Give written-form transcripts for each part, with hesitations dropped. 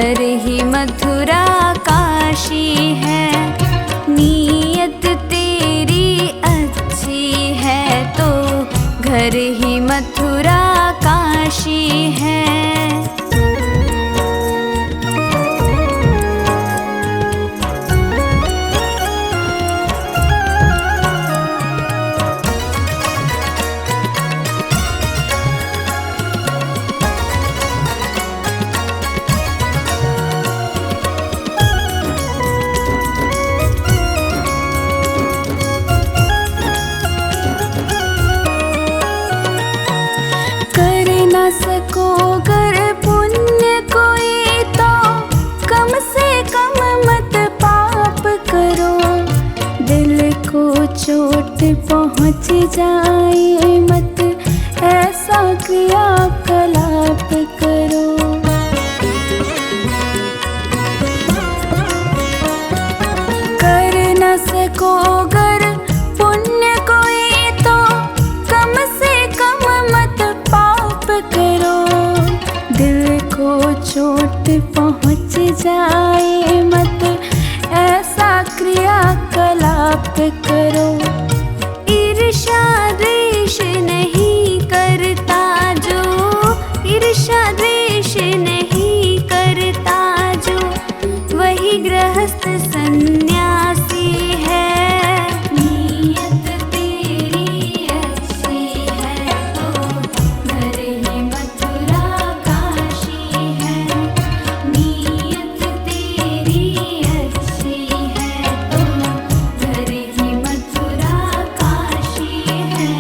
घर ही मथुरा काशी है। नीयत तेरी अच्छी है तो घर ही मथुरा काशी है। सको कर पुण्य कोई तो कम से कम मत पाप करो। दिल को चोट पहुँच जाए मत ऐसा क्रियाकलाप करो। कर न सको गर पुण्य कोई तो कम से कम मत पाप करो। दिल को चोट पहुँच जाए मत ऐसा क्रियाकलाप करो। ईर्ष्या द्वेष नहीं करता जो, ईर्ष्या द्वेष नहीं करता जो, वही गृहस्थ सन्यासी है। नीयत तेरी अच्छी है तो घर ही मथुरा काशी है। नीयत तेरी अच्छी है तो घर ही मथुरा काशी है।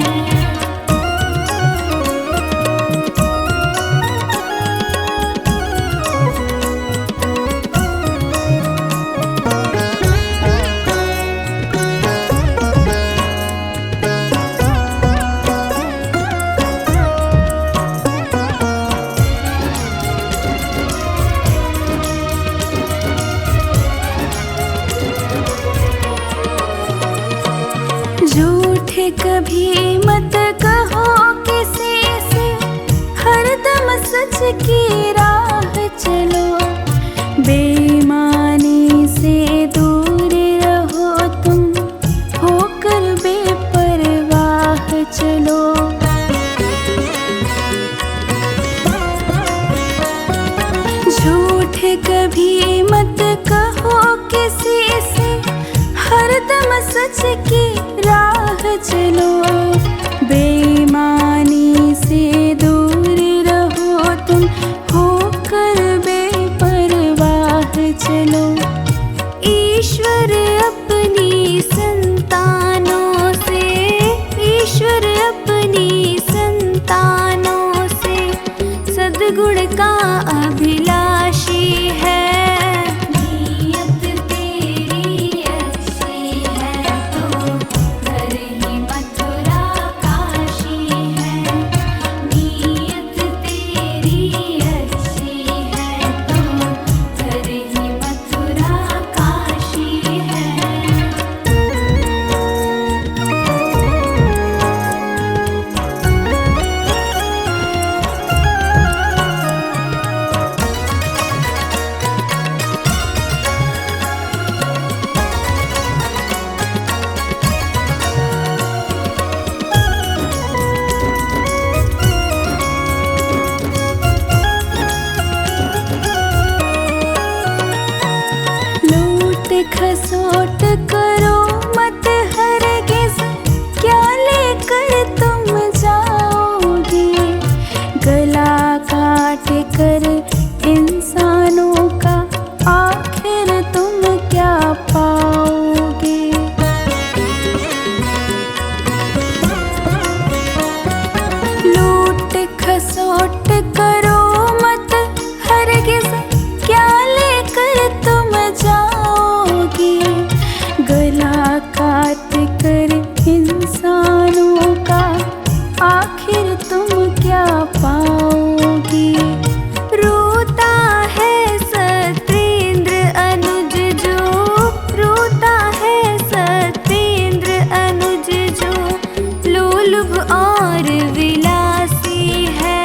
झूठ कभी मत कहो किसी से, हरदम सच की राह चलो। बेईमानी से दूर रहो तुम, होकर बेपरवाह चलो। झूठ कभी मत कहो किसी से, हरदम सच की राह चलो। बेईमानी से दूर रहो तुम, होकर बेपरवाह चलो। ईश्वर अपनी संतानों से, ईश्वर अपनी संतानों से सद्गुण का अभिलाषी है। नीयत तेरी अच्छी है तो घर ही मथुरा काशी है। नीयत तेरी अच्छी है तो घर ही मथुरा काशी है। खसोट करो मत हरगिज़, क्या लेकर तुम जाओगे। गला काट कर इंसानों का आखिर तुम क्या पाओगे। लूट खसोट करो मत हरगिज़, क्या लेकर तुम जाओगे। गला काट कर इंसानों का आखिर तुम क्या पाओगे। रोता है सत्येंद्र अनुज जो, रोता है सत्येंद्र अनुज जो, लोलुभ और विलासी है।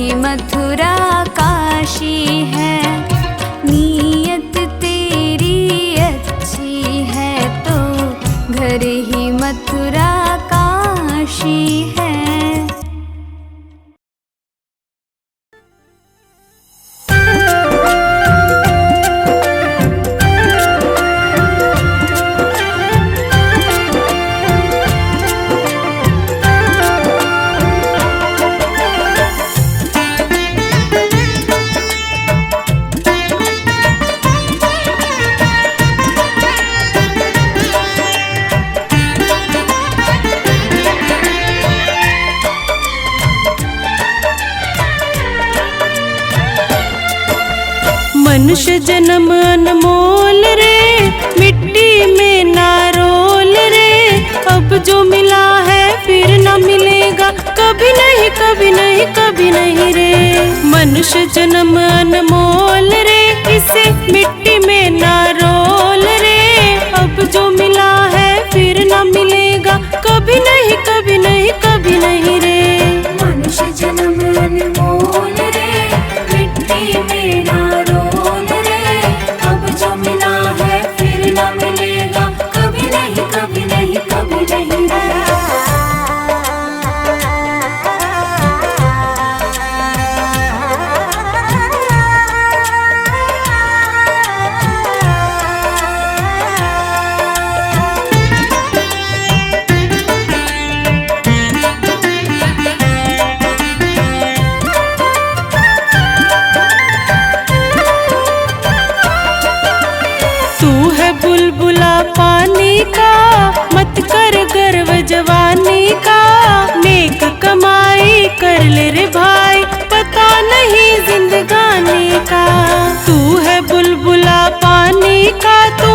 ही मथुरा काशी है। नीयत तेरी अच्छी है तो घर ही मथुरा काशी है। मनुष्य जन्म अनमोल रे, मिट्टी में ना रोल रे। अब जो मिला है फिर न मिलेगा, कभी नहीं कभी नहीं कभी नहीं रे। मनुष्य जन्म अनमोल रे, इसे मिट्टी में ना रोल रे। अब जो मिला है फिर न मिलेगा, कभी नहीं कभी नहीं कभी नहीं रे। मनुष्य जन्म अनमोल रे, मिट्टी में ना रोल रे। अब जो मिला है फिर ना मिलेगा, कभी नहीं कभी नहीं कभी नहीं रे। बुलबुला पानी का, मत कर गर्व जवानी का। नेक कमाई कर ले रे भाई, पता नहीं जिंदगानी का। तू है बुलबुला पानी का, तू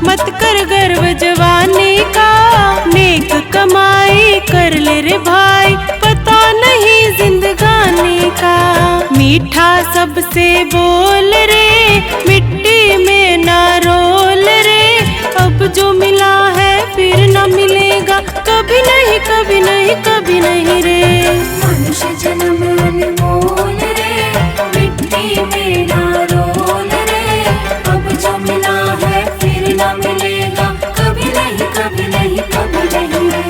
मत कर गर्व जवानी का। नेक कमाई कर ले रे भाई, पता नहीं जिंदगानी का। मीठा सबसे बोल रे, मिट्टी में ना रोल रे। अब जो मिला है फिर न मिलेगा, कभी नहीं कभी नहीं कभी नहीं रे। मनुष्य जन्म अनमोल रे, मिट्टी में ना रोल रे। अब जो मिला है फिर न मिलेगा, कभी नहीं कभी नहीं कभी नहीं रे।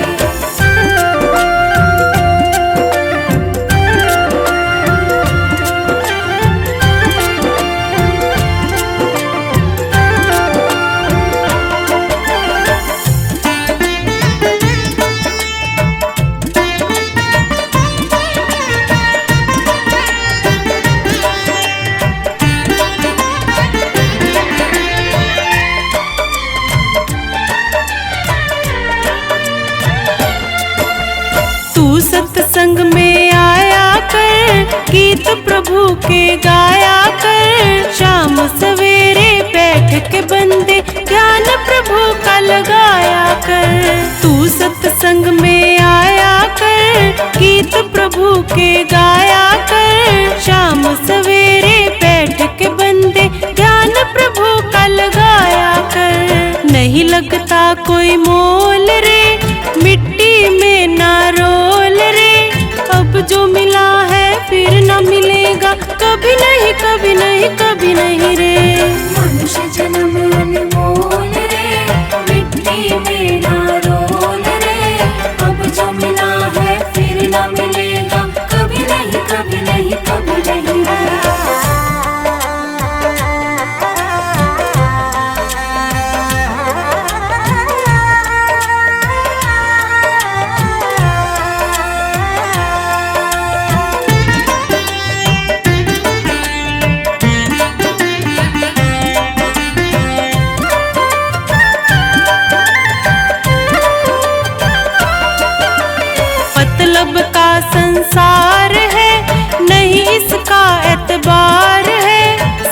सत्संग में आया कर, गीत प्रभु के गाया कर। शाम सवेरे बैठ के बंदे ध्यान प्रभु का लगाया कर। तू सत्संग में आया कर, गीत प्रभु के गाया कर। शाम सवेरे बैठ के बंदे ध्यान प्रभु का लगाया कर। नहीं लगता कोई मोल रे, मिट्टी में ना रोल रे। अब जो मिला है फिर न मिलेगा, कभी नहीं कभी नहीं कभी नहीं रे। मनुष्य जन्म अनमोल रे, मिट्टी में ना रोल रे। अब जो मिला है फिर न मिलेगा, कभी नहीं कभी नहीं कभी नहीं रे। मतलब का संसार है, नहीं इसका एतबार है।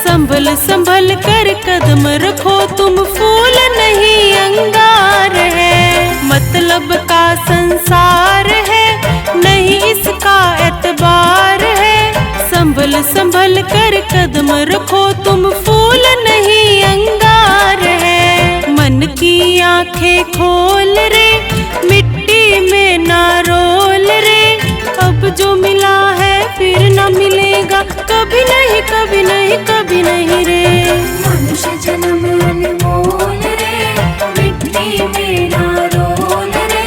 संभल संभल कर कदम रखो तुम, फूल नहीं अंगार है। मतलब का संसार है, नहीं इसका एतबार है। संभल संभल कर कदम रखो तुम, फूल नहीं अंगार है। मन की आंखें खोल रे, मिट्टी में ना रोल रे। अब जो मिला है फिर न मिले, कभी नहीं कभी नहीं कभी नहीं रे। मनुष्य जन्म अनमोल रे, मिट्टी में ना रोल रे।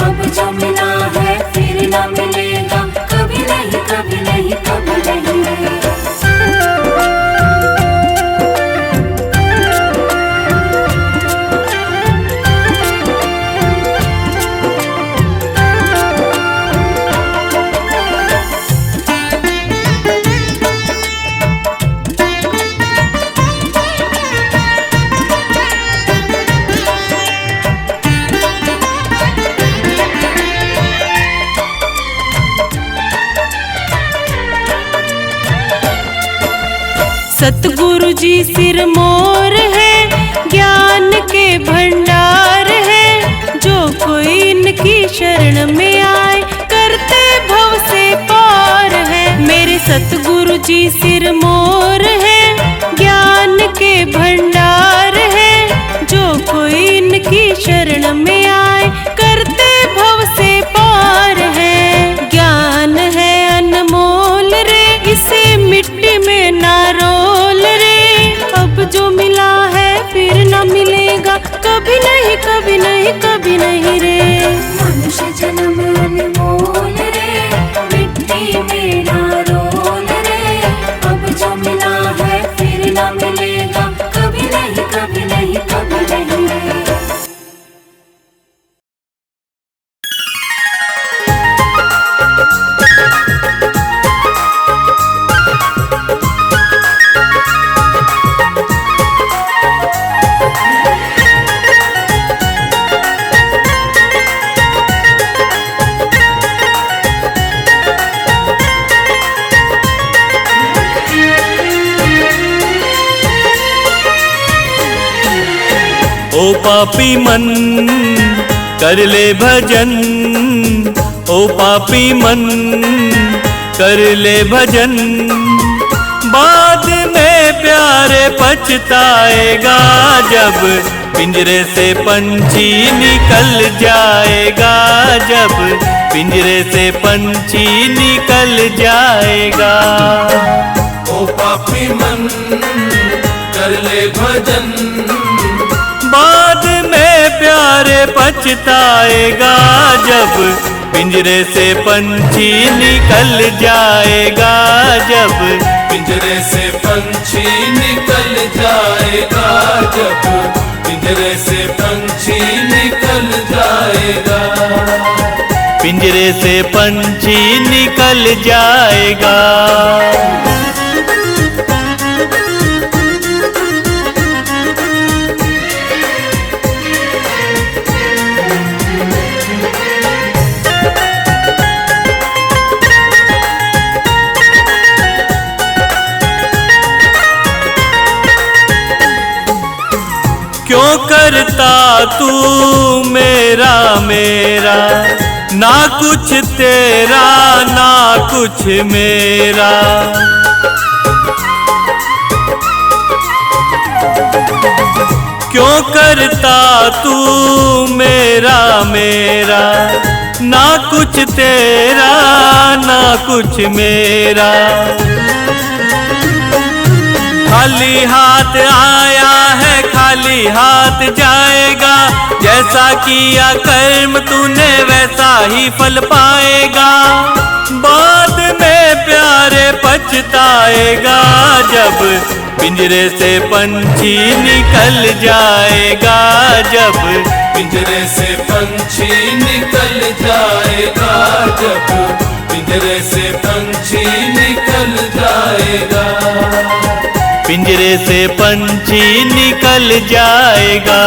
अब जो मिला है फिर ना मिलेगा, कभी नहीं कभी नहीं कभी नहीं रे। सतगुरु जी सिरमौर है, ज्ञान के भंडार है। जो कोई इनकी शरण में आए, करते भव से पार है। मेरे सतगुरु जी सिरमौर है, ज्ञान के भंडार है। जो कोई इनकी शरण में आए, करते भव से पार है। ज्ञान है अनमोल रे, इसे मिट्टी में ना रोल रे। अब जो मिला है फिर ना मिलेगा, कभी नहीं कभी नहीं कभी नहीं रे। मनुष्य जन्म अनमोल रे, मिट्टी में ना रोल रे। अब जो मिला है फिर ना मिलेगा, कभी नहीं कभी नहीं कभी नहीं रे। ओ पापी मन कर ले भजन, ओ पापी मन कर ले भजन। बाद में प्यारे पछताएगा, जब पिंजरे से पंछी निकल जाएगा। जब पिंजरे से पंछी निकल जाएगा। ओ पापी मन कर ले भजन, बाद में प्यारे पछताएगा। जब पिंजरे से पंछी निकल जाएगा। जब पिंजरे से पंछी निकल जाएगा। जब पिंजरे से पंछी निकल जाएगा। पिंजरे से पंछी निकल जाएगा। क्यों करता तू मेरा मेरा, ना कुछ तेरा ना कुछ मेरा। क्यों करता तू मेरा मेरा, ना कुछ तेरा ना कुछ मेरा। खाली हाथ आया है खाली हाथ जाएगा, जैसा किया कर्म तूने वैसा ही फल पाएगा। बाद में प्यारे पछताएगा, जब पिंजरे से पंछी निकल जाएगा। जब पिंजरे से पंछी निकल जाएगा। जब पिंजरे से पंछी निकल जाएगा। पिंजरे से पंछी निकल जाएगा।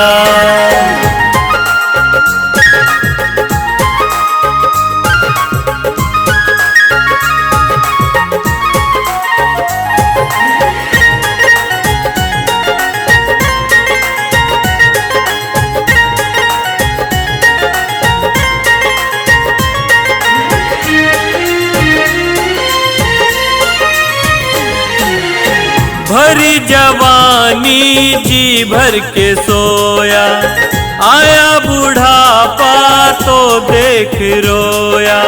भरी जवानी जी भर के सोया, आया बुढ़ापा तो देख रोया।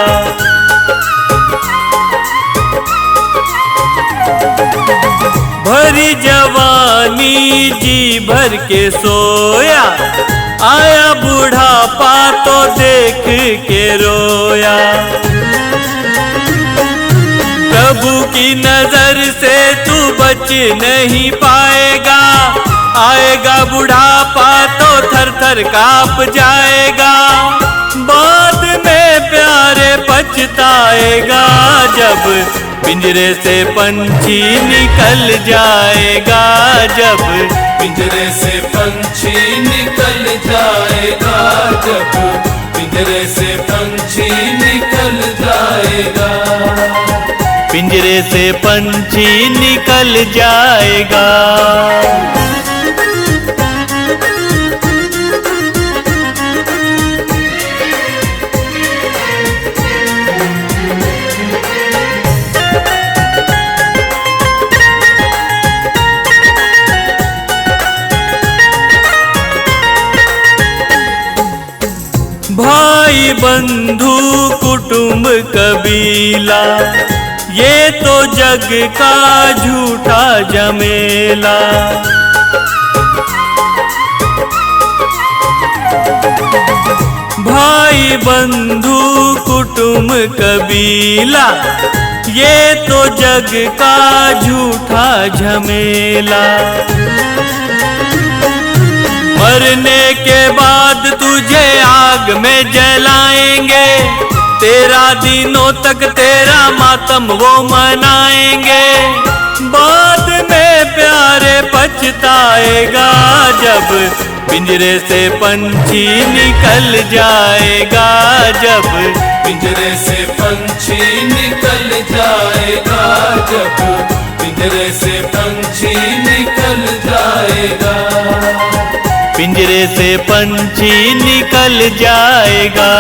जी भर के सोया, आया बुढ़ापा तो देख के रोया। प्रभु की नजर से तू बच नहीं पाएगा, आएगा बुढ़ापा तो थर थर कांप जाएगा। बाद में प्यारे पछताएगा, जब पिंजरे से पंछी निकल जाएगा, जब पिंजरे से पंछी निकल जाएगा, जब पिंजरे से पंछी निकल जाएगा। पिंजरे से पंछी निकल जाएगा। भाई बंधु कुटुंब कबीला, ये तो जग का झूठा झमेला। भाई बंधु कुटुंब कबीला, ये तो जग का झूठा झमेला। मरने के बाद तुझे आग में जलाएंगे, तेरा दिनों तक तेरा मातम वो मनाएंगे। बाद में प्यारे पछताएगा, जब पिंजरे से पंछी निकल जाएगा, जब पिंजरे से पंछी निकल जाएगा, जब पिंजरे से पंछी निकल जाएगा। पिंजरे से पंछी निकल जाएगा।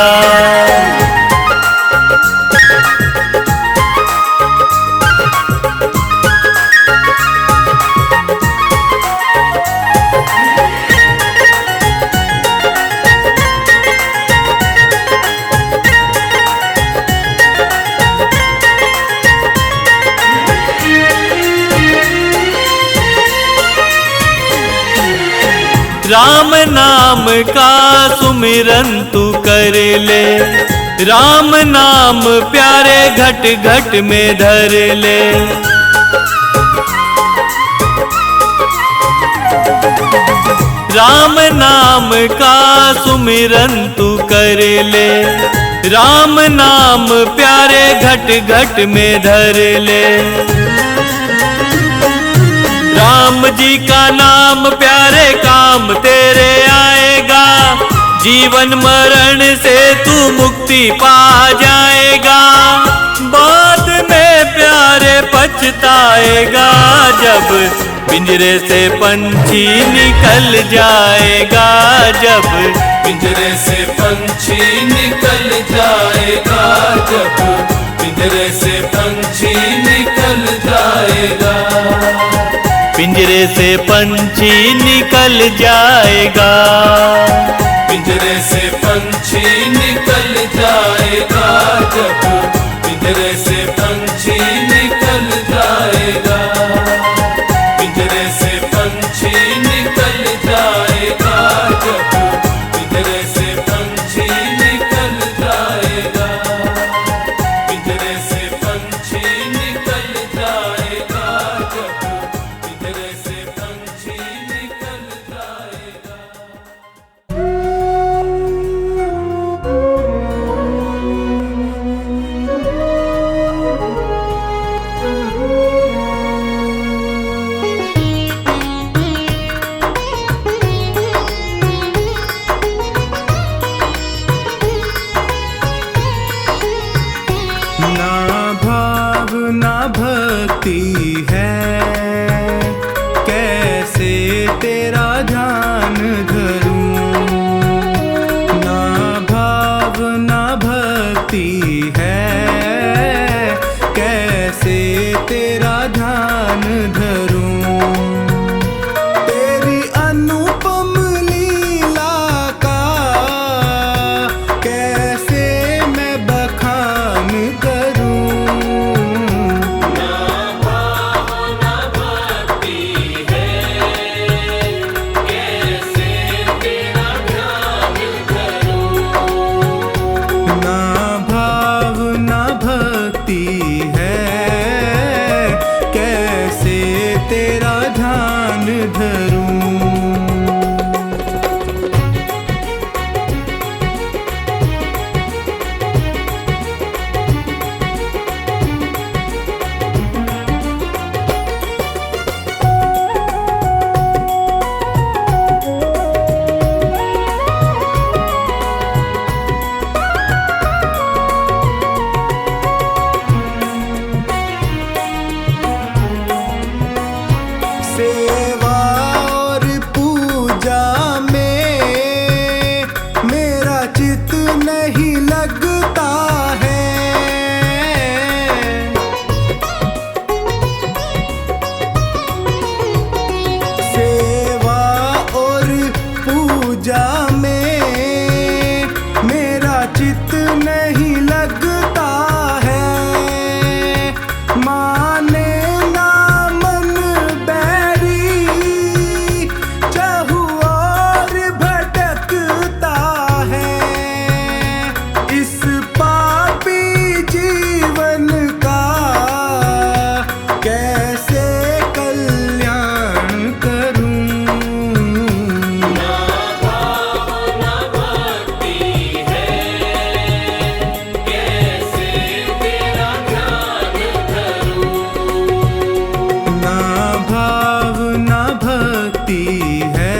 राम नाम का सुमिरन तू कर ले, राम नाम प्यारे घट घट में धर ले। राम नाम का सुमिरन तू कर ले, राम नाम प्यारे घट घट में धर ले। राम जी का नाम प्यारे काम तेरे आएगा, जीवन मरण से तू मुक्ति पा जाएगा। बाद में प्यारे पछताएगा, जब पिंजरे से पंछी निकल जाएगा, जब पिंजरे से पंछी निकल जाएगा, जब पिंजरे से पंछी निकल जाएगा। पिंजरे से पंछी निकल जाएगा। पिंजरे से पंछी निकल जाएगा, जब पिंजरे से पंछी निकल जाएगा। पिंजरे से पंछी निकल जाएगा, जब पिंजरे से पंछी निकल जाएगा। पिंजरे से पंछी निकल जाएगा, जब पिंजरे से पंछी निकल जाएगा। ना भाव ना भक्ति है, कैसे तेरा ध्यान धरूं। ना भाव ना भक्ति है, कैसे तेरा ध्यान धरूं। तेरी अनुपम लीला का कैसे मैं बखान करूं। ना भाव ना भक्ति है, धरूं। सेवा और पूजा में मेरा चित नहीं लगता है। सेवा और पूजा में मेरा चित नहीं लगता है। माने ना मन बैरी चहु और भटकता है। इस पापी जीवन का कैसे कल्याण करूं। ना भाव ना भक्ति है, कैसे तेरा ध्यान धरूं। ना भाव ना भक्ति है,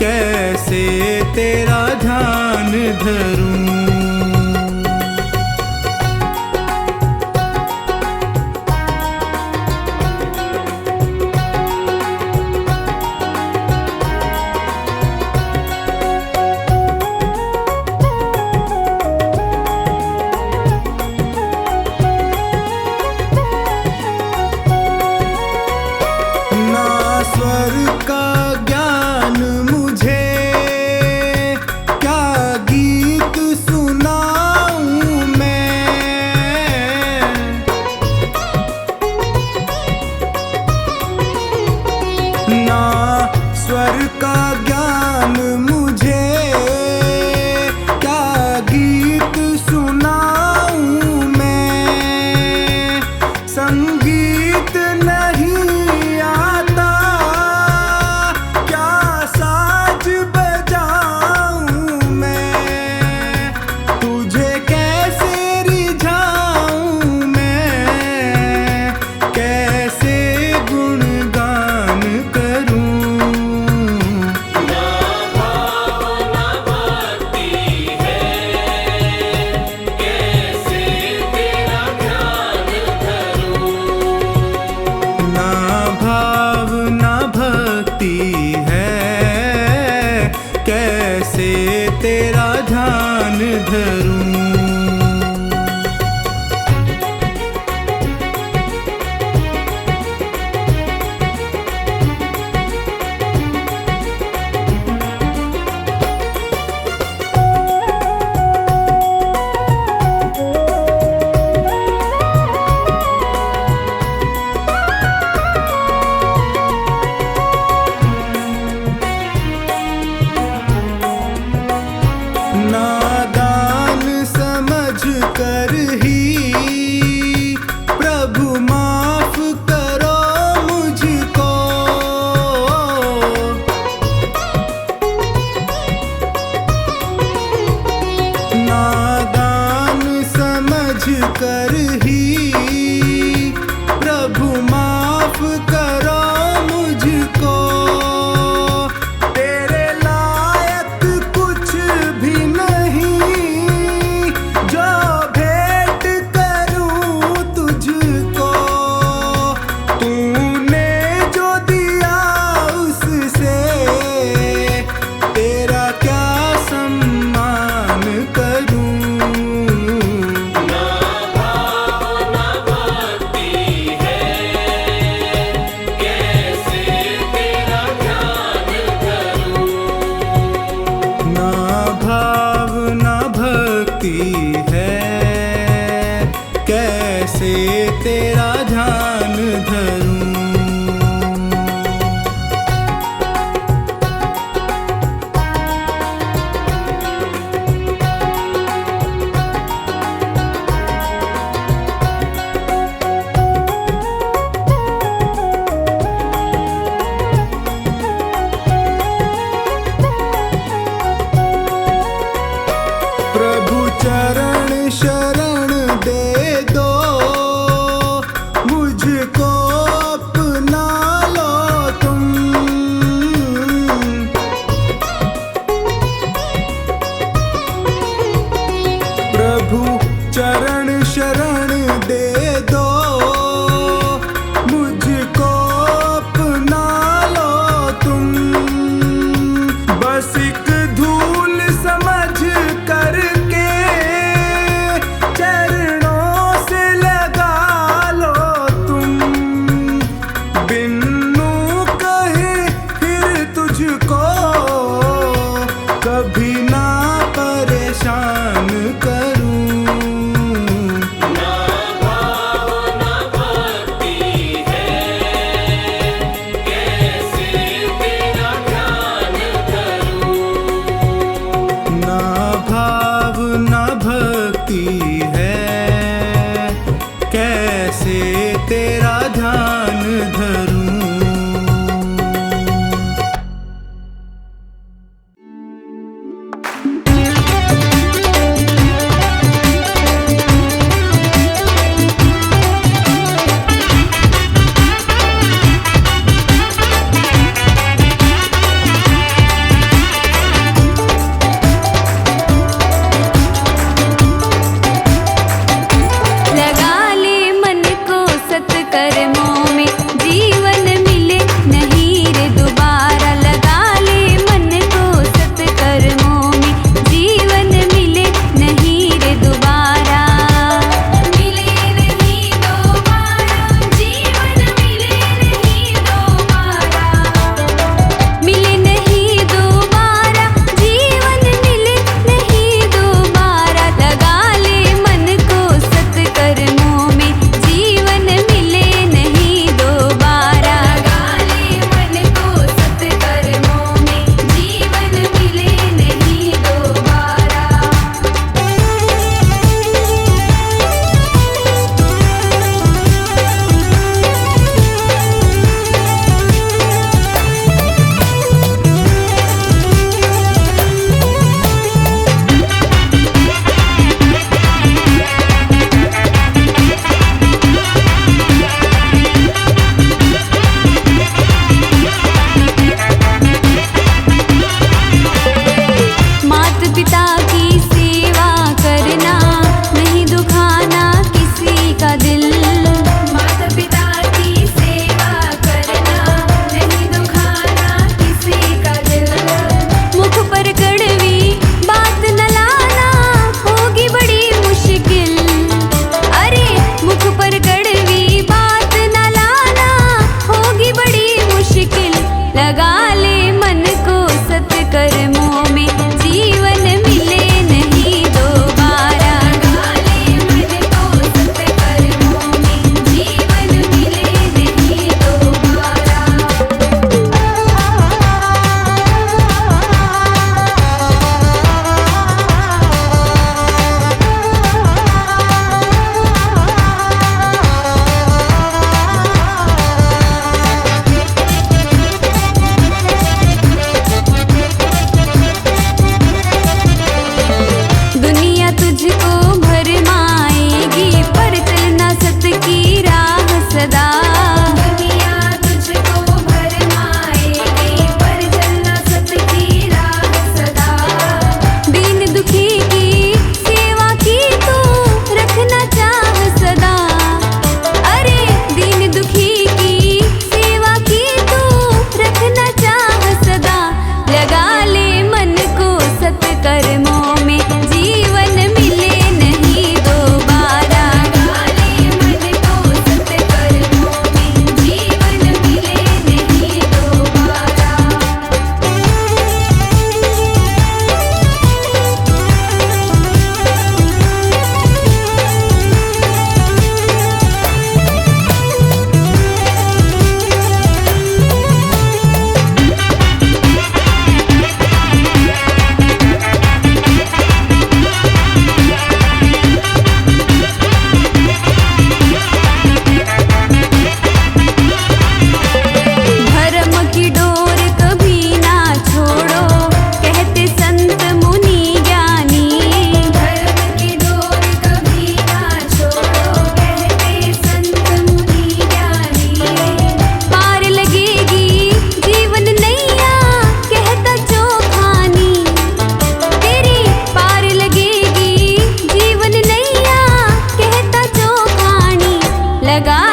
कैसे तेरा ध्यान धरूं। ना स्वर का ज्ञान मुझे, क्या गीत सुनाऊं मैं। ना स्वर का ज्ञान मुझे, क्या गीत सुनाऊं मैं। संगीत नहीं आता, क्या साज बजाऊं मैं। तुझे कैसे रिझाऊं मैं, कैसे गुणगान करूं। ना भाव ना भक्ति है, कैसे तेरा ध्यान धरूं।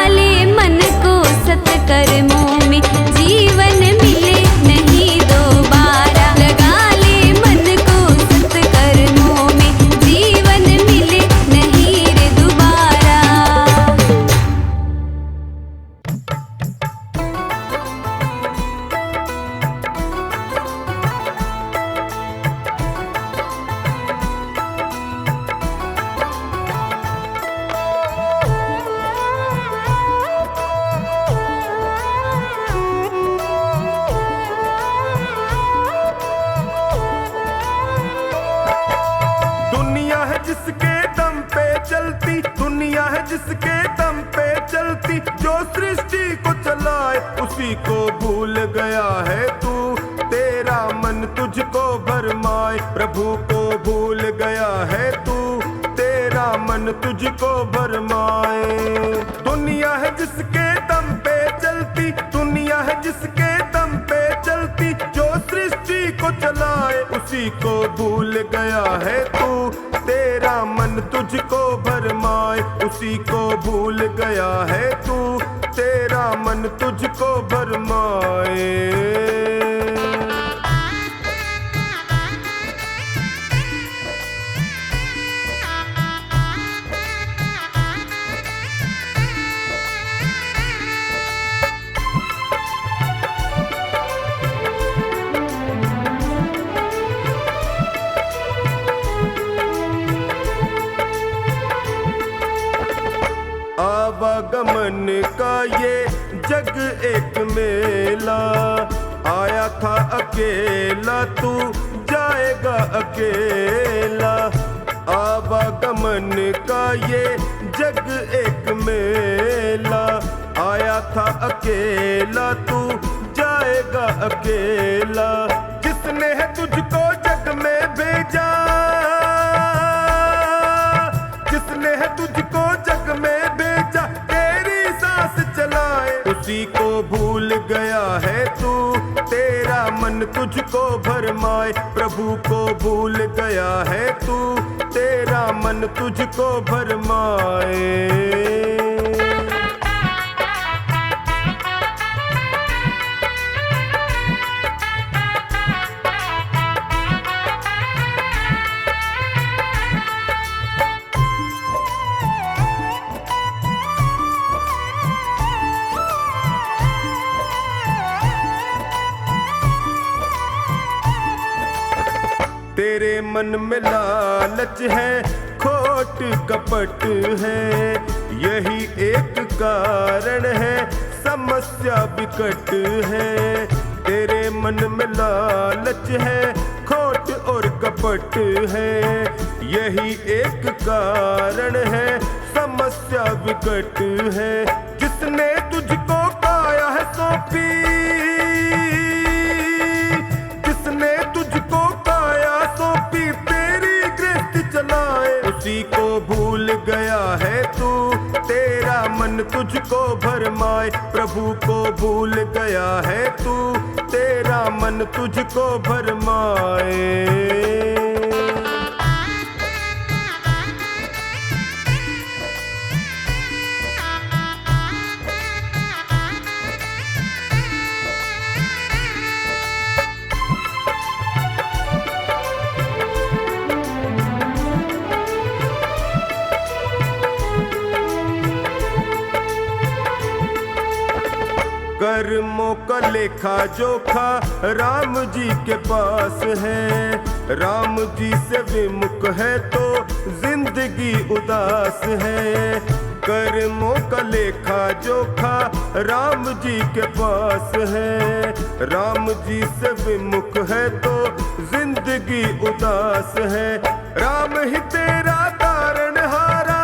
ले मन को सत्कर्मों में, जीवन मिले नहीं दोबारा। लगा ले मन को सत्कर्मों में, जीवन मिले नहीं रे दोबारा। दुनिया है जिसके दम पे चलती, दुनिया है जिसके दम पे चलती, जो सृष्टि को चलाए उसी को भूल गया है तू। तेरा मन तुझको भरमाए, प्रभु को भूल गया है तू। तेरा मन तुझको भरमाए। दुनिया है जिसके दम पे चलती, दुनिया है जिसके दम पे चलती, जो सृष्टि को चलाए उसी को भूल गया है तू। तेरा मन तुझको भरमाए, उसी को भूल गया है तू। तेरा मन तुझको भरमाए। आवागमन का ये जग एक मेला, आया था अकेला तू जाएगा अकेला। आवागमन का ये जग एक मेला, आया था अकेला तू जाएगा अकेला। जिसने है तुझको जग में भेजा, जिसने है तुझको जग में भेजा, तेरी सांस चलाए उसी को भूल गया है तू। तेरा मन तुझको भरमाए, प्रभु को भूल गया है तू। तेरा मन तुझको भरमाए। तेरे मन में लालच है, खोट कपट है, यही एक कारण है, समस्या विकट है। तेरे मन में लालच है, खोट और कपट है, यही एक कारण है, समस्या विकट है। जिसने तुझको काया है सौंपी, जिसने तुझको काया सौंपी, तेरी गृहस्थी चलाए उसी को भूल गया है तू। तेरा मन तुझको भरमाए, प्रभु को भूल गया है तू। तेरा मन तुझको भरमाए। कर्मों का लेखा जोखा राम जी के पास है। राम जी से विमुख है तो जिंदगी उदास है। कर्मों का लेखा जोखा राम जी के पास है। राम जी से विमुख है तो जिंदगी उदास है। राम ही तेरा तारनहारा,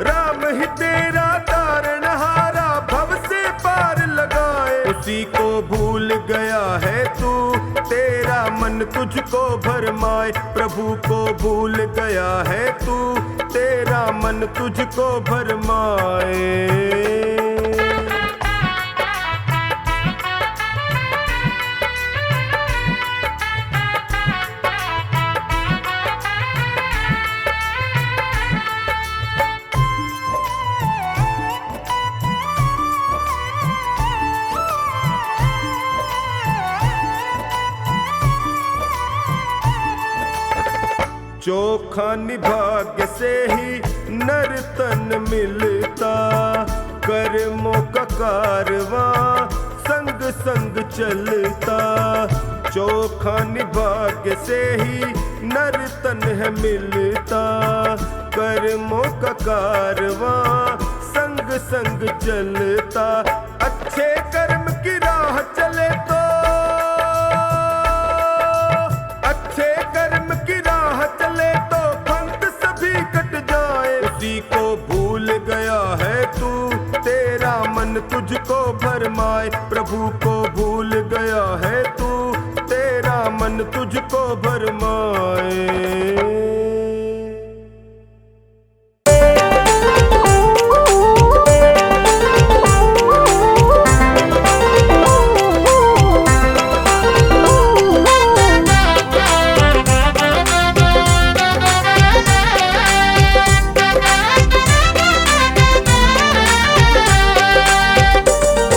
राम ही तेरा तारनहारा, भव से पार लगाए उसी को भूल गया है तू। तेरा मन तुझको भरमाए, प्रभु को भूल गया है तू। तेरा मन तुझको भरमाए। चोखा निभाग्य से ही नर तन मिलता, कर्मों का कारवां संग संग चलता। चोखा निभाग्य से ही नर तन है मिलता, कर्मों का कारवां संग संग चलता। अच्छे कर्म की राह चले तो, अच्छे कर्म की राह चले तो पंथ सभी कट जाए। उसी को भूल गया है तू, तेरा मन तुझको भरमाए। प्रभु को भूल गया है तू, तेरा मन तुझको भरमाए।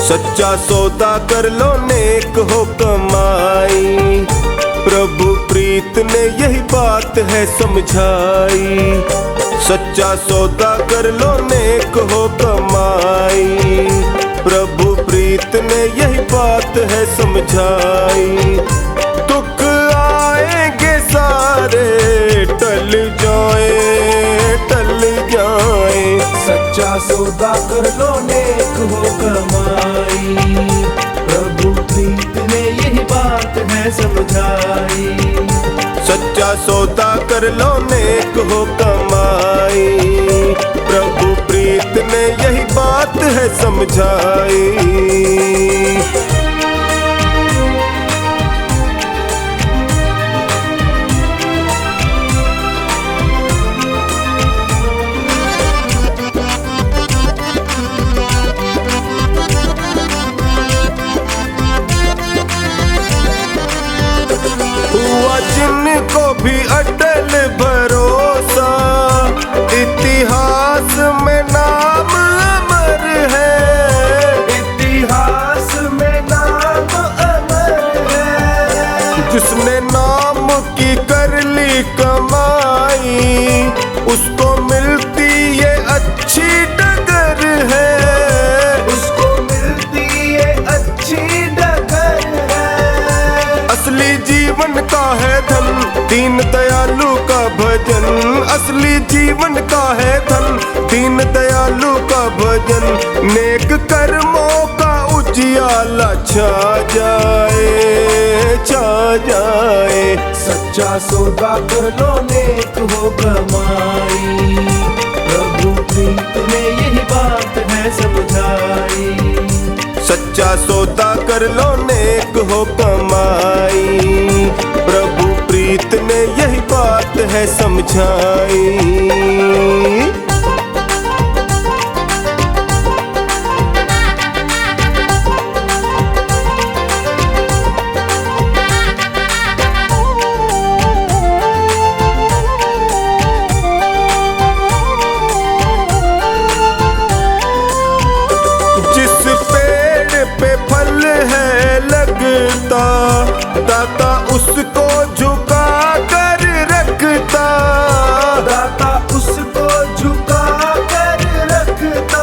सच्चा सौदा कर लो नेक हो कमाई, प्रभु प्रीत ने यही बात है समझाई। सच्चा सौदा कर लो नेक हो कमाई, प्रभु प्रीत ने यही बात है समझाई। दुख आएंगे सारे टल जाए, टल जाए। सच्चा सौदा कर लो नेक हो कमाई, प्रभु प्रीत ने यही बात है समझाई। सच्चा सौदा कर लो नेक हो कमाई, प्रभु प्रीत ने यही बात है समझाई। हुआ जिनको भी अटल भरोसा, इतिहास में नाम अमर है। इतिहास में नाम अमर है। जिसने नाम की कर ली कमाई, उसको मिलती ये अच्छी डगर है। उसको मिलती ये अच्छी डगर है। असली जीवन का है धन, दीन दयालु का भजन। असली जीवन का है धन, दीन दयालु का भजन। नेक कर्मों का उजियाला छा जाए, छा जाए। सच्चा सौदा कर लो नेक हो कमाई, प्रभु प्रीत ने यही बात है समझाई। सच्चा सौदा कर लो नेक हो कमाई, प्रभु प्रीत ने यही बात है समझाई। दाता उसको झुका कर रखता, दाता उसको झुका कर रखता।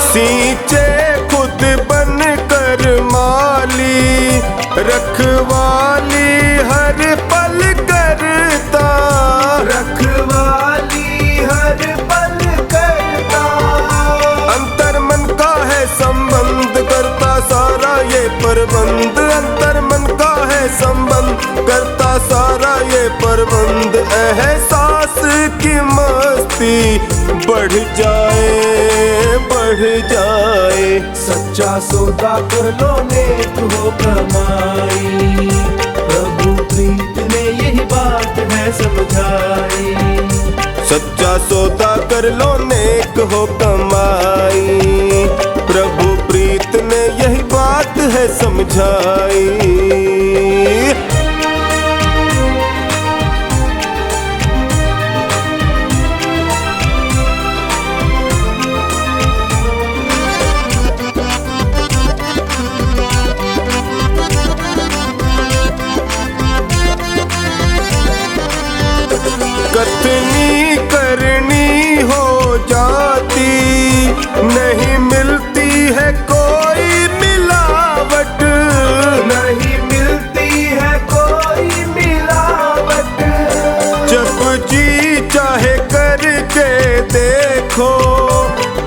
सींचे खुद बन कर माली, रखवाली हर पल करता। रखवाली हर पल करता। अंतर मन का है संबंध, करता सारा ये प्रबंध। अंतर मन का है संबंध, करता सारा ये प्रबंध। एहसास की मस्ती बढ़ जाए, बढ़ जाए। सच्चा सौदा कर लो नेक हो कमाई, प्रभु प्रीत ने यही बात है समझाई। सच्चा सौदा कर लो नेक हो कमाई, प्रभु प्रीत ने यही बात है समझाई।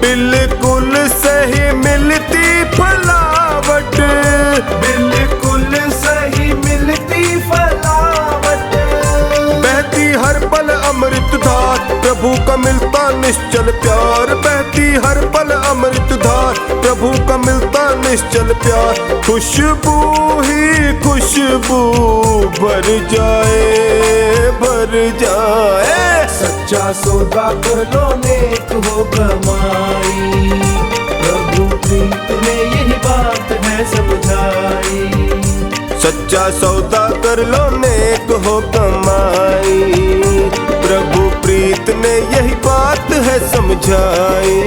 बिल्कुल सही मिलती फलावट, बिल्कुल सही मिलती फलावट। बहती हर पल अमृत धार, प्रभु का मिलता निश्चल प्यार। बहती हर पल अमृत धार, प्रभु का मिलता निश्चल प्यार। खुशबू ही खुशबू भर जाए, भर जाए। सच्चा सौदा कर लो नेक हो कमाई, प्रभु प्रीत ने यही बात है समझाई। सच्चा सौदा कर लो नेक हो कमाई, प्रभु प्रीत ने यही बात है समझाई।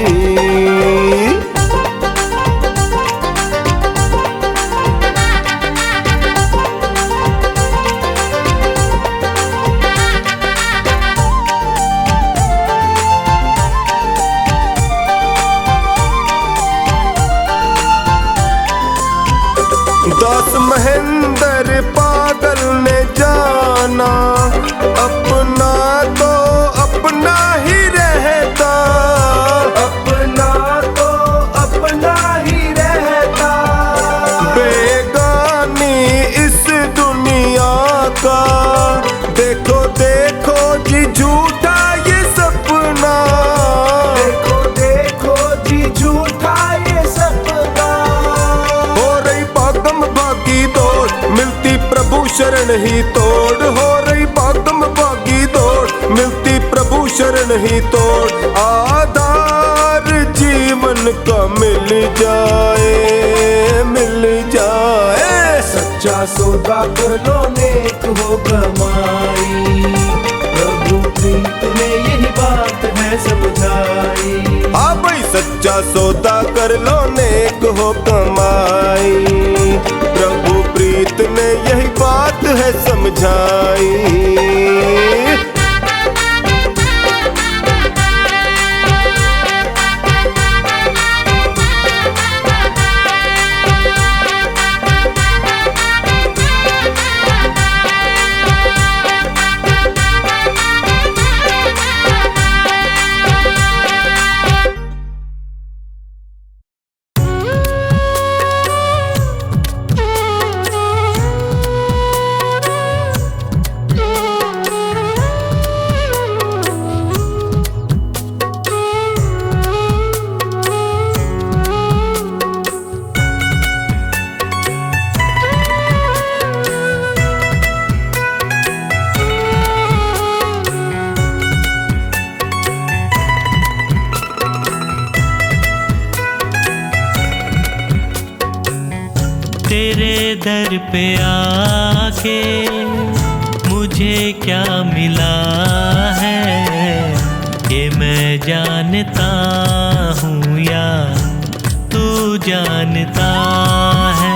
दास महेंद्र पागल ने जाना, अपना तो अपना ही रहता, अपना तो अपना ही रहता। बेगानी इस दुनिया का देखो देखो जी झूठा ये सपना। देखो देखो जी झूठा ये सपना। हो रही भागम भागी दौड़, मिलती प्रभु शरण ही तोड़। हो रही भागम भागी दौड़, मिलती प्रभु शरण ही तोड़। आधार जीवन का मिल जाए, मिल जाए। सच्चा सौदा कर लो नेक हो कमाई, प्रभु प्रीत ने यही बात है समझाई। हाँ भाई सच्चा सौदा कर लो नेक हो कमाई, प्रभु प्रीत ने यही बात है समझाई। तेरे दर पे आके मुझे क्या मिला है, ये मैं जानता हूँ या तू जानता है।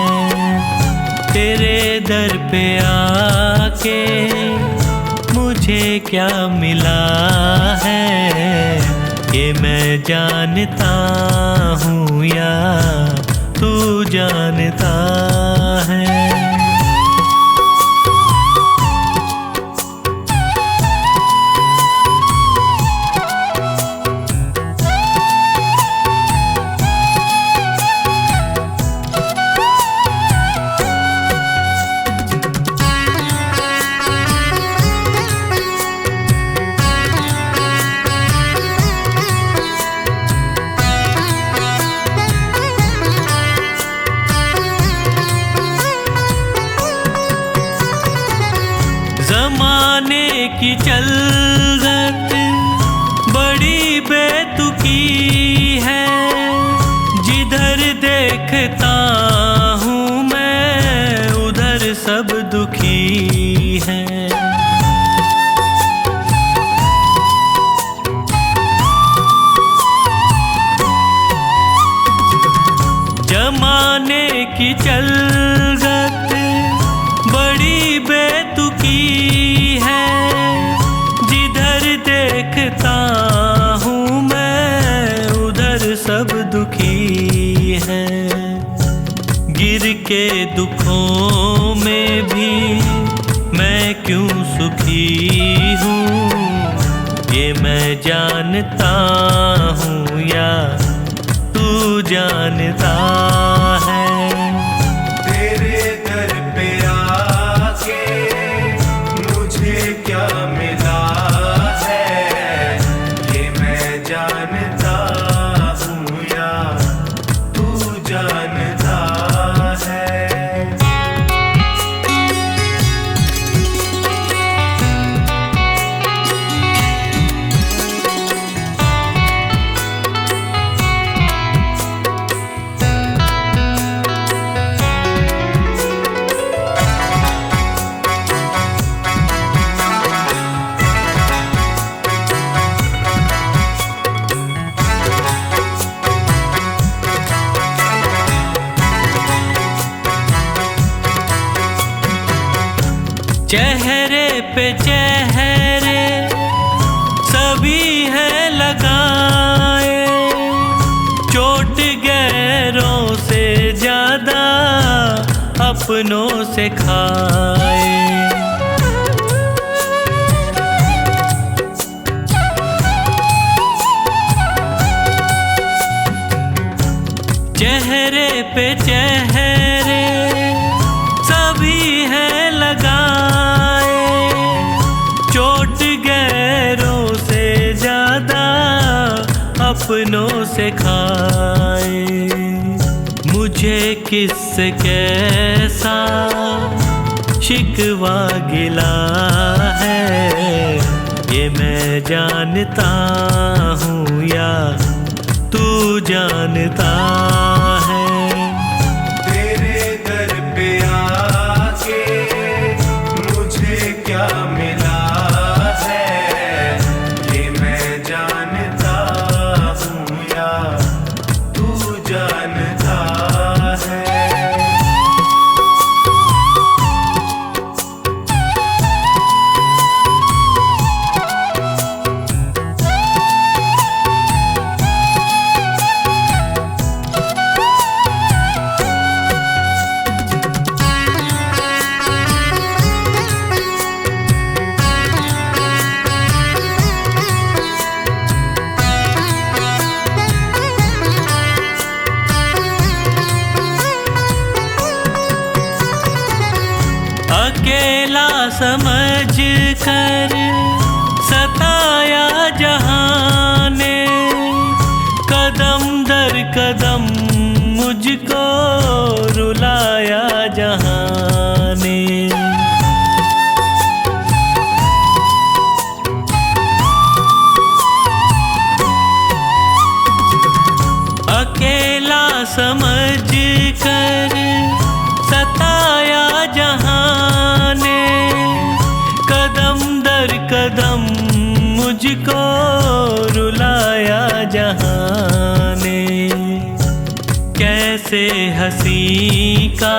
तेरे दर पे आके मुझे क्या मिला है, ये मैं जानता हूँ या तू जानता है। जमाने की चलत बड़ी बेतुकी है, जिधर देखता हूँ मैं उधर सब दुखी है। जमाने की चलत बड़ी बेतुकी है, जिधर देखता हूँ मैं उधर सब दुखी है। गिर के दुखों में भी मैं क्यों सुखी हूँ, ये मैं जानता हूँ या जानता है। तेरे दर पे आके मुझे क्या मिला है, ये मैं जानता हूँ या तू जानता है। चेहरे पे चेहरे सभी है लगाए, चोट गैरों से ज्यादा अपनों से खाए। चेहरे पे चेहरे सभी है लगाए, चोट गैरों से ज्यादा अपनों से खाए। मुझे किससे कैसा शिकवा गिला है, ये मैं जानता हूँ या तू जानता है। तेरे दर पे आके मुझे क्या मिला है, ये मैं जानता हूँ या तू जानता है। अकेला समझ कर सताया जहाँ ने, कदम दर कदम मुझको रुलाया जहाँ ने। अकेला समझ कर सताया जहाँ ने, कदम दर कदम मुझको रुलाया जहाँ ने। कैसे हंसी का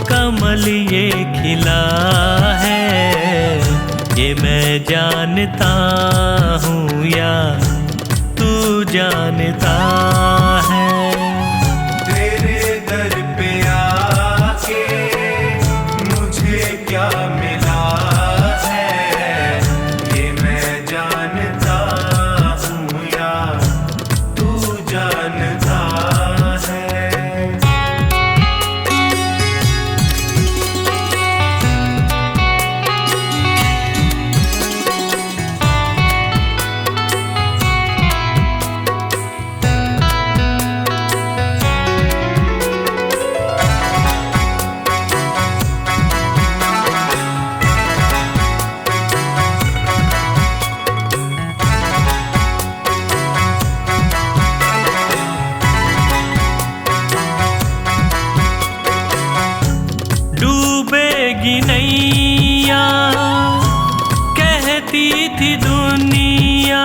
कमल ये खिला है, ये मैं जानता हूँ या तू जानता है। तेरे दर पे आके मुझे क्या मिला है, ये मैं जानता हूँ या तू जानता है। डूबेगी नैया कहती थी दुनिया,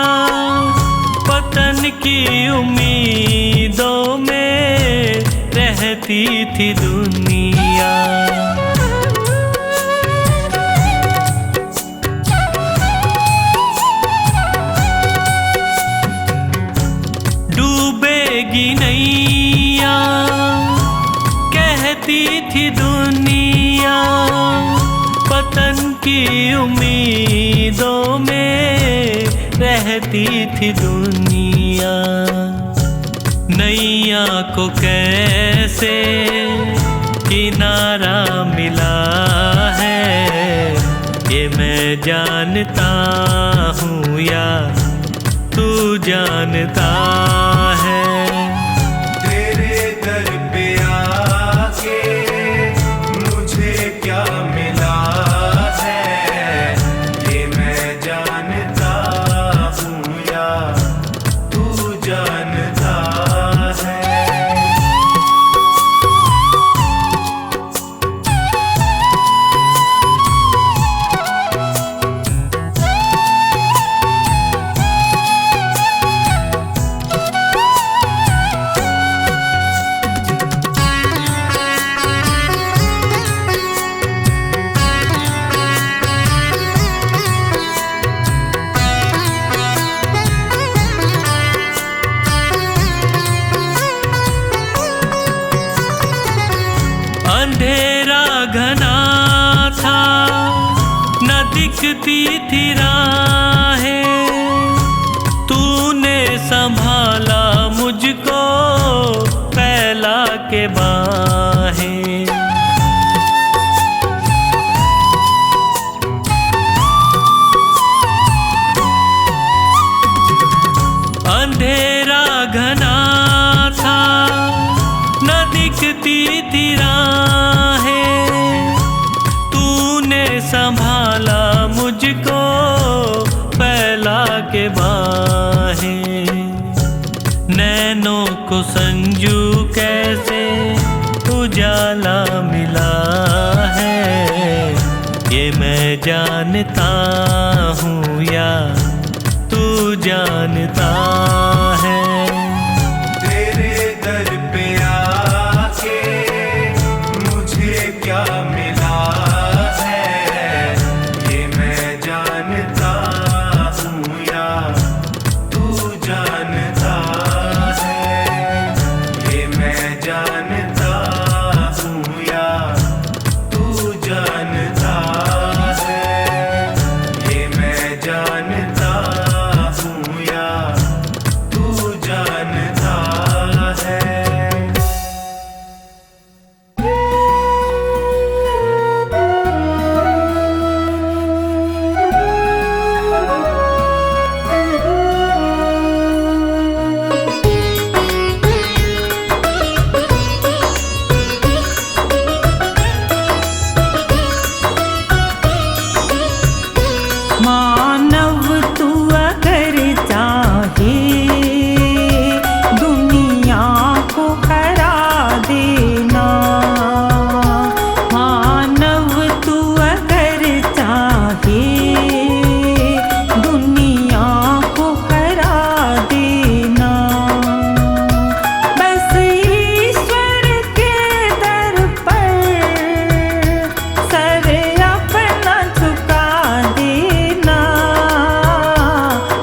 पतन की उम्मीदों में रहती थी दुनिया। डूबेगी नैया कहती थी दुनिया, पतन की उम्मीदों में रहती थी दुनिया। नैया को कैसे किनारा मिला है, ये मैं जानता हूँ या तू जानता है। तेरे दर पे आके मुझे क्या मिला है, ये मैं जानता हूँ या तू जानता है। अंधेरा घना था, न दिखती थी राहें, तूने संभाला मुझको फैला के बाहें। अंधेरा घना था, न दिखती थी राहें, तूने संभाला मुझको फैला के बाहें। नैनों को संजू कैसे उजाला मिला है, ये मैं जानता हूँ या तू जानता है। तेरे दर पे आके मुझे क्या मिला है, ये मैं जानता हूँ या तू जानता है। ये मैं जानता हूँ या तू जानता है। ये मैं जानता हूँ या तू जानता है। मानव तू अगर चाहे दुनिया को हरा देना, मानव तू अगर चाहे दुनिया को हरा देना, बस ईश्वर के दर पर सर अपना झुका देना।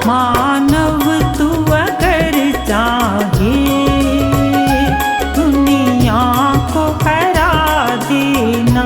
मानव तू अगर चाहे दुनिया को हरा देना।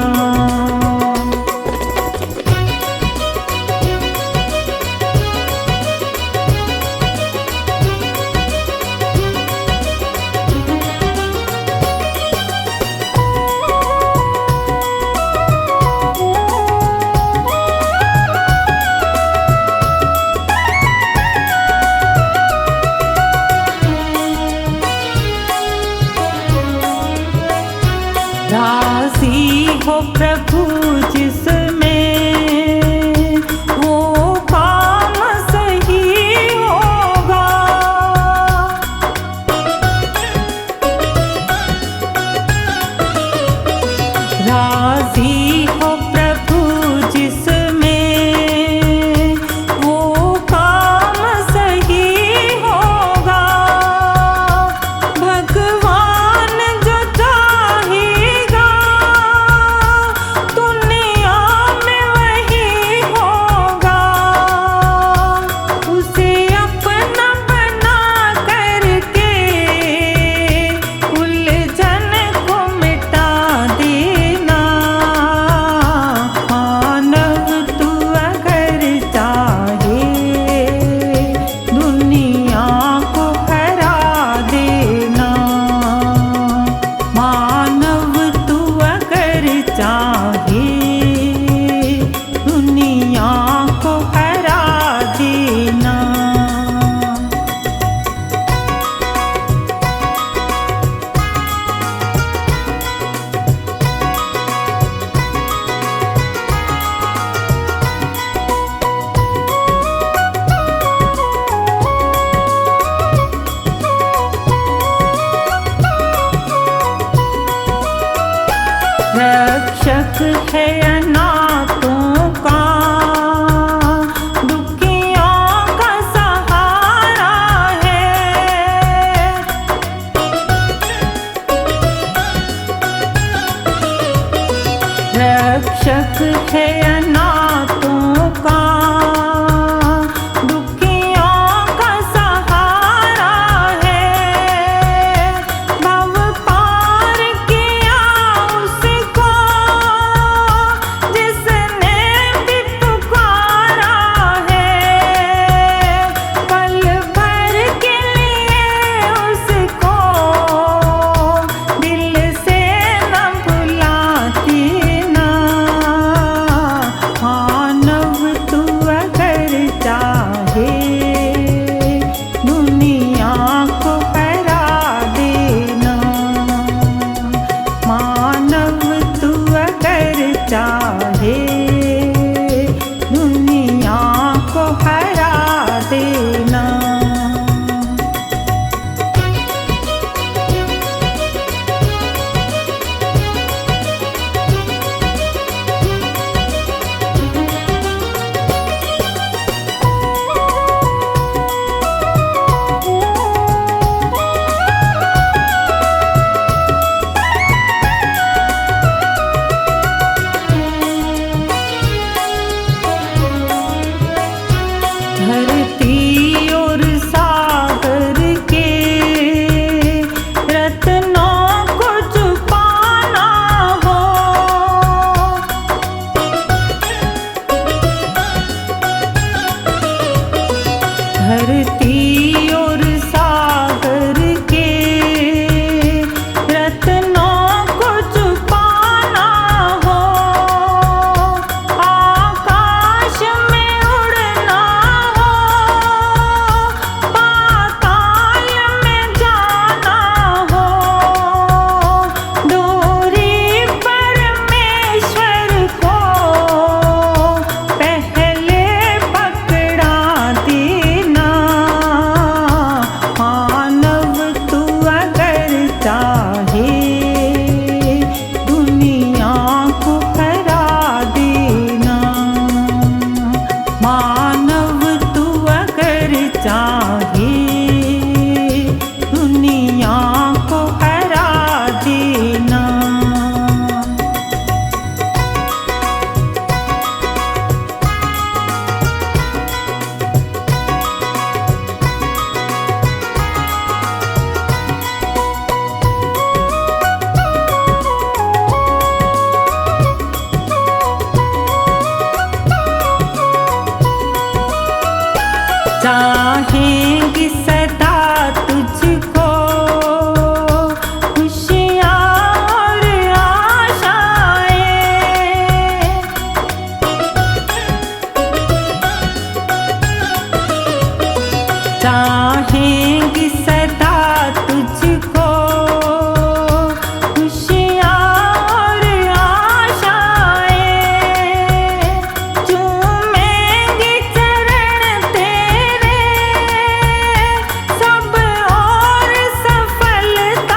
राजी हो प्रभु जिसमें वो काम सही होगा, राजी हो प्रभु जिसमें वो काम सही होगा। भगवान जो चाहेगा दुनिया में वही होगा, उसे अपना बना करके उलझन को मिटा देना। है अनाथों का, दुखियों का सहारा है। रक्षक है अनाथों का, दुखियों का सहारा है। भव पार किया उसको जिसने भी पुकारा है। पल भर के लिए उसको दिल से न भुलाती ना। मानव तू अगर चाहे दुनिया को हरा देना। मानव तू अगर चाहे दुनिया को हरा देना। धरती और सागर के रत्नों को छुपाना हो। धरती और सागर के रत्नों को छुपाना हो। आकाश में उड़ना हो, पाताल में जाना हो। डोरी परमेश्वर को पहले पकड़ा देना। मानव तू अगर चाहे दुनिया को हरा देना। मानव तू अगर चाहे दुनिया को हरा देना। चाहेंगी सदा तुझको खुशियाँ और आशाएं। चाहेंगी सदा तुझको खुशियाँ और आशाएं। चूमेंगे चरण तेरे सब और सफलताएं।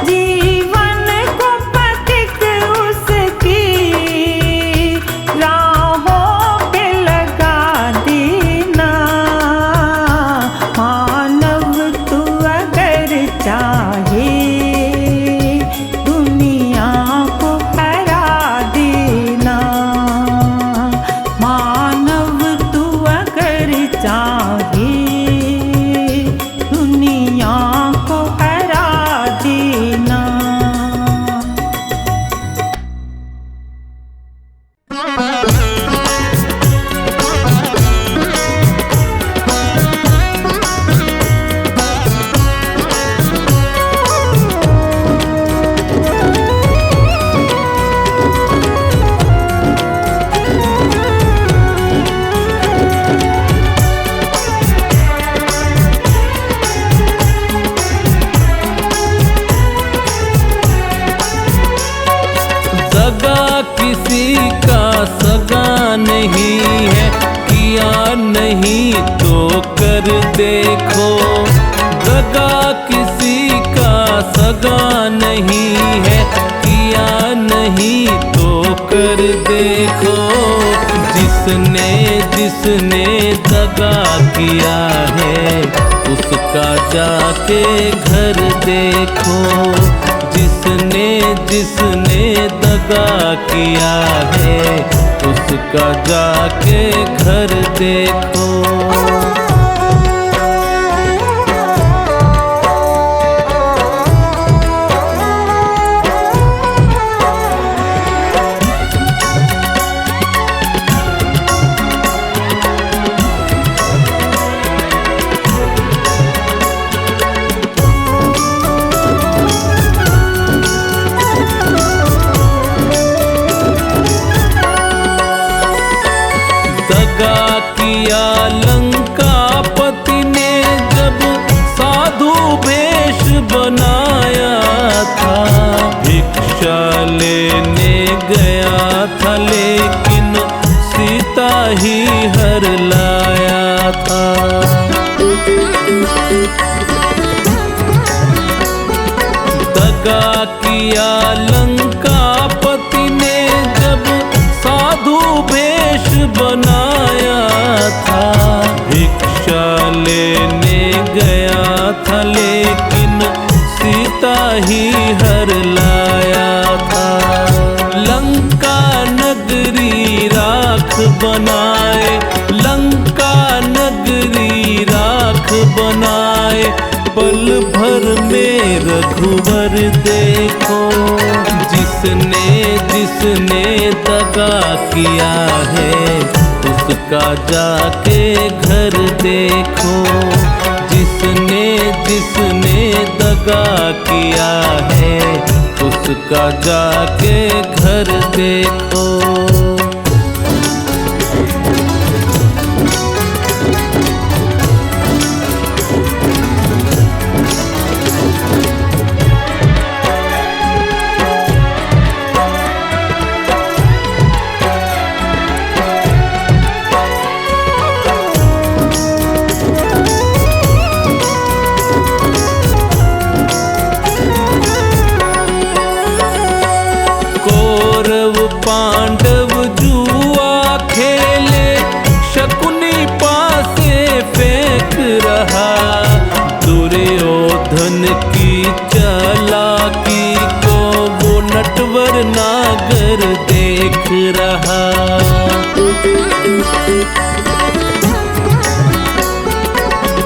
जीवन को पथिक उसकी राहों पे लगा देना। मानव तू अगर चाहे दुनिया को हरा देना। मानव तू अगर चाहे दुनिया को हरा देना। किसी का सगा नहीं है, किया नहीं तो कर देखो। दगा किसी का सगा नहीं है, किया किया नहीं तो कर देखो, जिसने जिसने दगा किया है उसका जाके घर देखो, जिसने जिसने दगा किया है उसका जाके घर देखो। दगा किया लंकापति ने जब साधु वेश बनाया था, भिक्षा लेने गया था लेकिन सीता ही हर लाया था। दगा किया लंकापति ने जब साधु वेश बनाया था, भिक्षा लेने गया था लेकिन सीता ही हर लाया था। लंका नगरी राख बनाए, लंका नगरी राख बनाए, पल भर में रघुवर देखो, जिसने जिसने दगा किया है उसका जाके घर देखो, जिसने जिसने दगा किया है उसका जाके घर देखो। पांडव जुआ खेले, शकुनी पासे फेंक रहा, दुर्योधन की चालाकी को वो नटवर नागर देख रहा।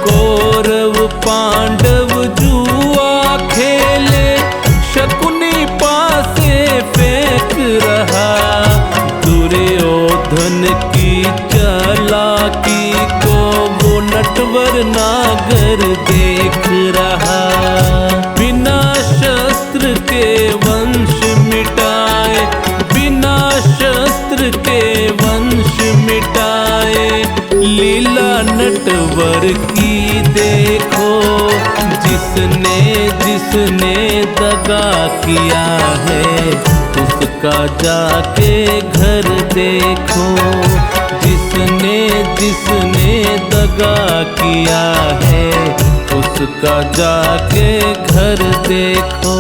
कौरव पांडव जुआ खेले, शकुनी पासे फेंक रहा, दुर्योधन की चालाकी को वो नटवर नागर देख रहा। बिना शस्त्र के वंश मिटाए, बिना शस्त्र के वंश मिटाए, लीला नटवर की देखो, जिसने जिसने दगा किया है उसका जाके घर देखो, जिसने जिसने दगा किया है उसका जाके घर देखो।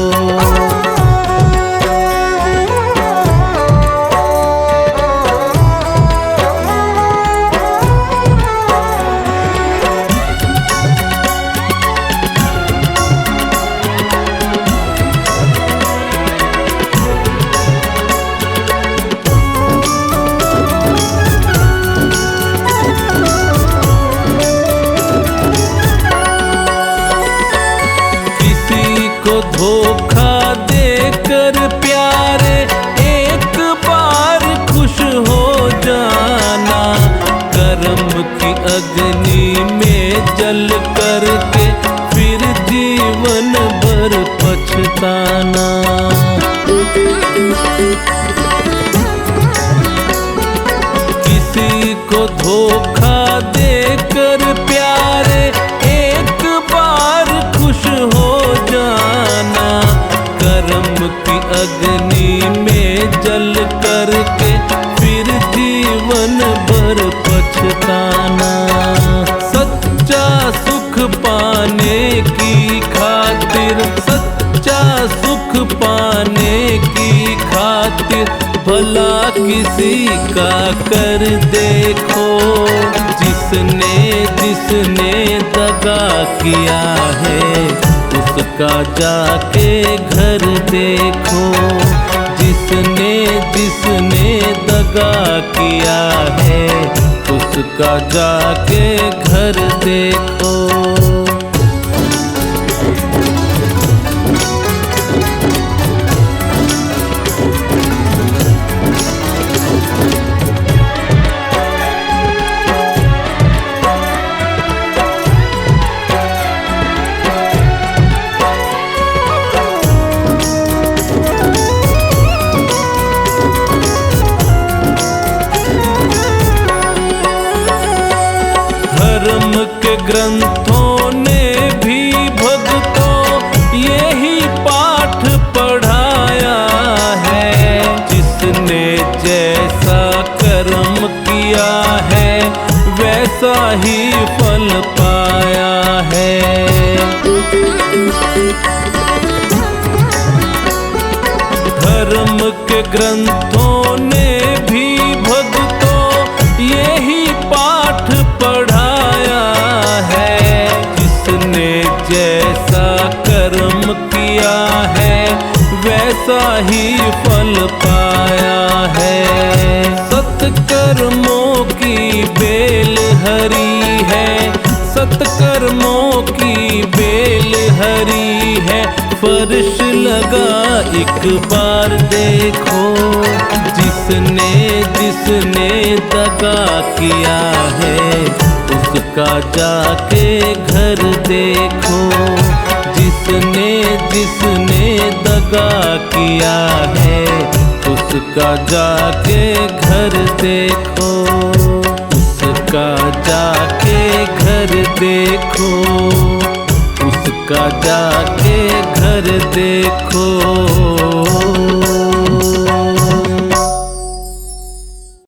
धोखा देकर प्यारे एक बार खुश हो जाना, कर्म की अग्नि में जल करके फिर जीवन भर पछताना। किसी को धोखा देकर प्यारे एक बार खुश हो जाना, कर्म की अग्नि में जल करके फिर जीवन भर पछताना। सच्चा सुख भला किसी का कर देखो, जिसने जिसने दगा किया है उसका जाके घर देखो, जिसने जिसने दगा किया है उसका जाके घर देखो। धर्म के ग्रंथों ने भी भक्तों यही पाठ पढ़ाया है, जिसने जैसा कर्म किया है वैसा ही फल पाया है। धर्म के ग्रंथों ने भी भक्तों यही पाठ पढ़ाया है, जिसने जैसा कर्म किया है वैसा ही फल पाया है। सत्कर्मों की बेल हरी है, सत्कर्मों की बेल हरी है, फर्श लगा एक बार देखो, जिसने जिसने दगा किया है उसका जाके घर देखो, जिसने जिसने दगा किया है उसका जाके घर देखो, उसका जाके घर देखो, उसका जाके घर देखो।